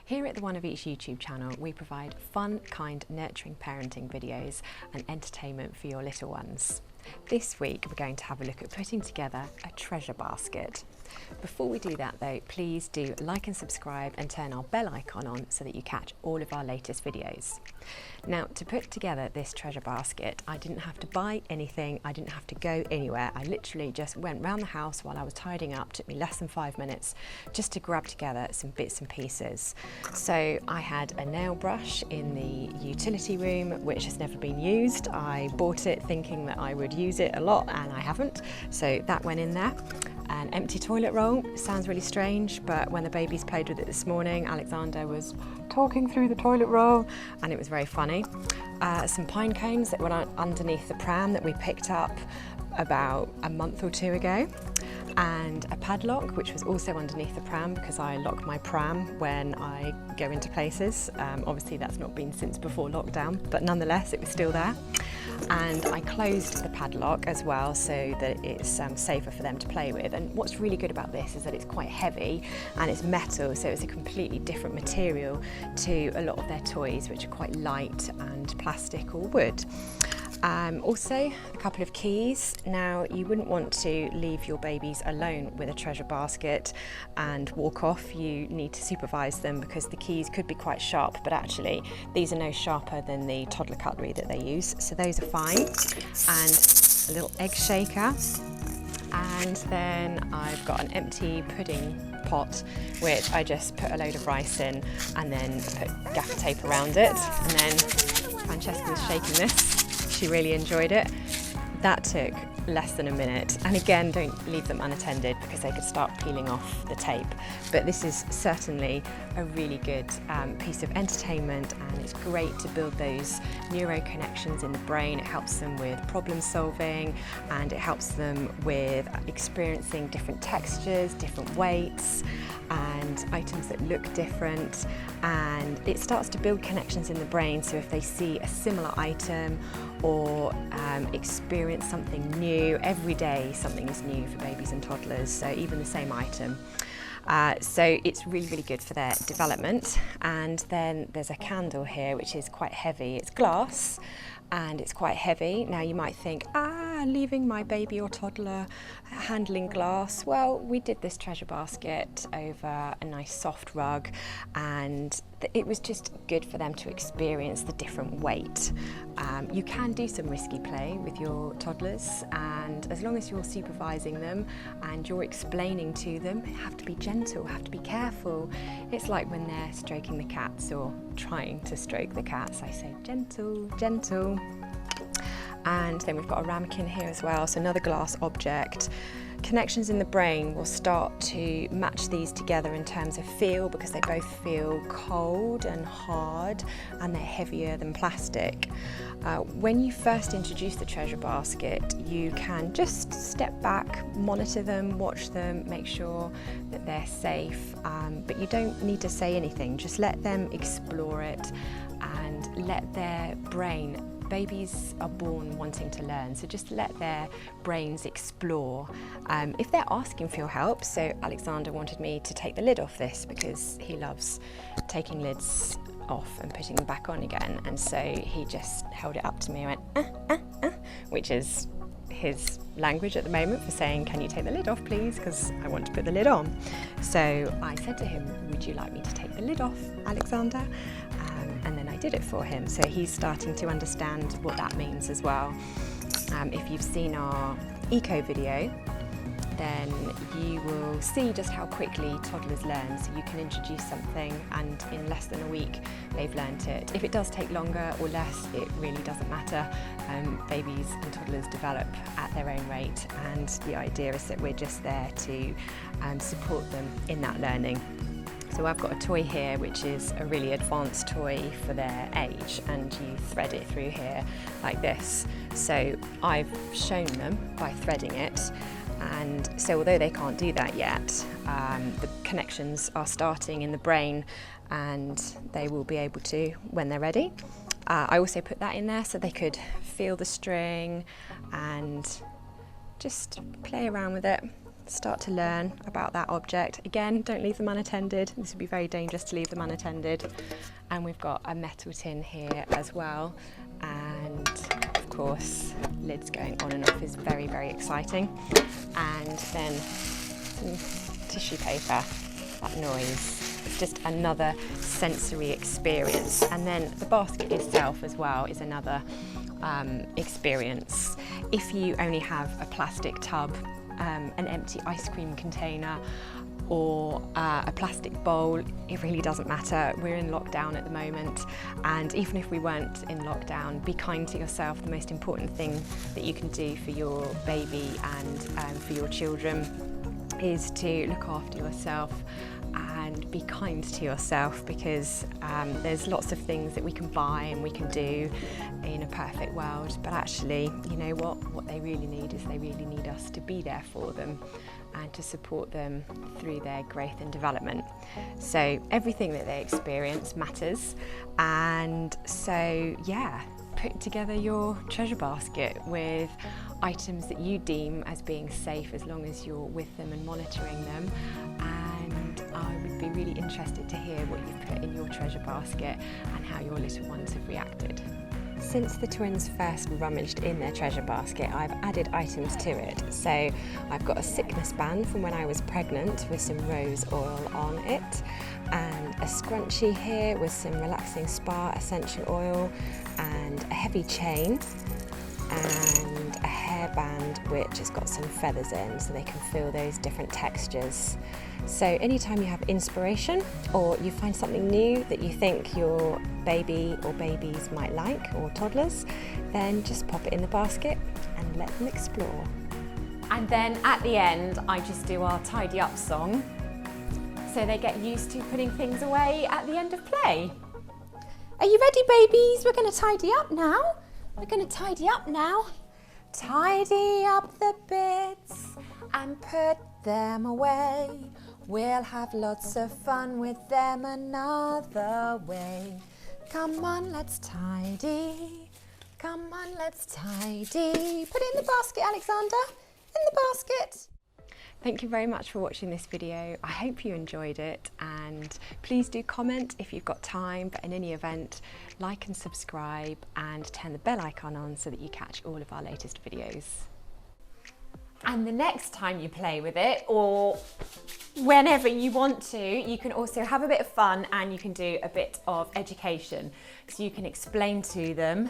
Here at the One of Each YouTube channel, we provide fun, kind, nurturing parenting videos and entertainment for your little ones. This week, we're going to have a look at putting together a treasure basket. Before we do that though, please do like and subscribe and turn our bell icon on so that you catch all of our latest videos. Now, to put together this treasure basket, I didn't have to buy anything, I didn't have to go anywhere. I literally just went round the house while I was tidying up. It took me less than 5 minutes just to grab together some bits and pieces. So I had a nail brush in the utility room, which has never been used. I bought it thinking that I would use it a lot and I haven't, so that went in there. An empty toilet roll sounds really strange, but when the babies played with it this morning, Alexander was talking through the toilet roll and it was very funny. Some pine cones that were underneath the pram that we picked up about a month or two ago, and a padlock which was also underneath the pram because I lock my pram when I go into places. Obviously that's not been since before lockdown, but nonetheless it was still there. And I closed the padlock as well so that it's safer for them to play with. And what's really good about this is that it's quite heavy and it's metal, so it's a completely different material to a lot of their toys, which are quite light and plastic or wood. Also, a couple of keys. Now, you wouldn't want to leave your babies alone with a treasure basket and walk off. You need to supervise them because the keys could be quite sharp, but actually these are no sharper than the toddler cutlery that they use, so those are fine. And a little egg shaker. And then I've got an empty pudding pot, which I just put a load of rice in and then put gaffer tape around it. And then Francesca was shaking this. She really enjoyed it. That took less than a minute. And again, don't leave them unattended because they could start peeling off the tape. But this is certainly a really good piece of entertainment, and it's great to build those neuro connections in the brain. It helps them with problem solving, and it helps them with experiencing different textures, different weights, and items that look different. And it starts to build connections in the brain, so if they see a similar item or experience something new, every day something is new for babies and toddlers, so even the same item. So it's really, really good for their development. And then there's a candle here which is quite heavy. It's glass and it's quite heavy. Now you might think, leaving my baby or toddler handling glass. Well, we did this treasure basket over a nice soft rug, and it was just good for them to experience the different weight. You can do some risky play with your toddlers, and as long as you're supervising them and you're explaining to them, you have to be gentle, have to be careful. It's like when they're stroking the cats or trying to stroke the cats. I say gentle, gentle. And then we've got a ramekin here as well, so another glass object. Connections in the brain will start to match these together in terms of feel, because they both feel cold and hard and they're heavier than plastic. When you first introduce the treasure basket, you can just step back, monitor them, watch them, make sure that they're safe, but you don't need to say anything. Just let them explore it and let their brain. Babies are born wanting to learn, so just let their brains explore. If they're asking for your help, so Alexander wanted me to take the lid off this because he loves taking lids off and putting them back on again, and so he just held it up to me and went, which is his language at the moment for saying, can you take the lid off please, because I want to put the lid on. So I said to him, would you like me to take the lid off, Alexander? And then I did it for him, so he's starting to understand what that means as well. If you've seen our eco video, then you will see just how quickly toddlers learn. So you can introduce something and in less than a week they've learnt it. If it does take longer or less, it really doesn't matter. Babies and toddlers develop at their own rate, and the idea is that we're just there to support them in that learning. So I've got a toy here which is a really advanced toy for their age, and you thread it through here like this. So I've shown them by threading it, and so although they can't do that yet, the connections are starting in the brain and they will be able to when they're ready. I also put that in there so they could feel the string and just play around with it. start to learn about that object. Again, don't leave them unattended. This would be very dangerous to leave them unattended. And we've got a metal tin here as well. And of course, lids going on and off is very, very exciting. And then some tissue paper, that noise. It's just another sensory experience. And then the basket itself as well is another experience. If you only have a plastic tub, an empty ice cream container, or a plastic bowl, it really doesn't matter. We're in lockdown at the moment, and even if we weren't in lockdown, be kind to yourself. The most important thing that you can do for your baby and for your children is to look after yourself and be kind to yourself, because there's lots of things that we can buy and we can do in a perfect world, but actually, you know what they really need is they really need us to be there for them and to support them through their growth and development. So everything that they experience matters, and so yeah, put together your treasure basket with items that you deem as being safe as long as you're with them and monitoring them. And I would be really interested to hear what you've put in your treasure basket and how your little ones have reacted. Since the twins first rummaged in their treasure basket, I've added items to it. So I've got a sickness band from when I was pregnant with some rose oil on it, and a scrunchie here with some relaxing spa essential oil, and a heavy chain, and a hairband which has got some feathers in so they can feel those different textures. So anytime you have inspiration or you find something new that you think your baby or babies might like, or toddlers, then just pop it in the basket and let them explore. And then at the end, I just do our tidy up song, so they get used to putting things away at the end of play. Are you ready, babies? We're going to tidy up now. We're going to tidy up now. Tidy up the bits and put them away. We'll have lots of fun with them another way. Come on, let's tidy. Come on, let's tidy. Put it in the basket, Alexander. In the basket. Thank you very much for watching this video. I hope you enjoyed it, and please do comment if you've got time, but in any event, like and subscribe and turn the bell icon on so that you catch all of our latest videos. And the next time you play with it, or whenever you want to, you can also have a bit of fun and you can do a bit of education. So you can explain to them.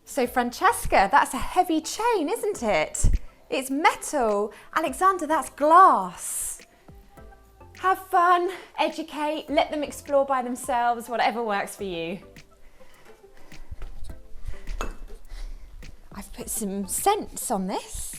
So Francesca, that's a heavy chain, isn't it? It's metal. Alexander, that's glass. Have fun, educate, let them explore by themselves, whatever works for you. I've put some scents on this.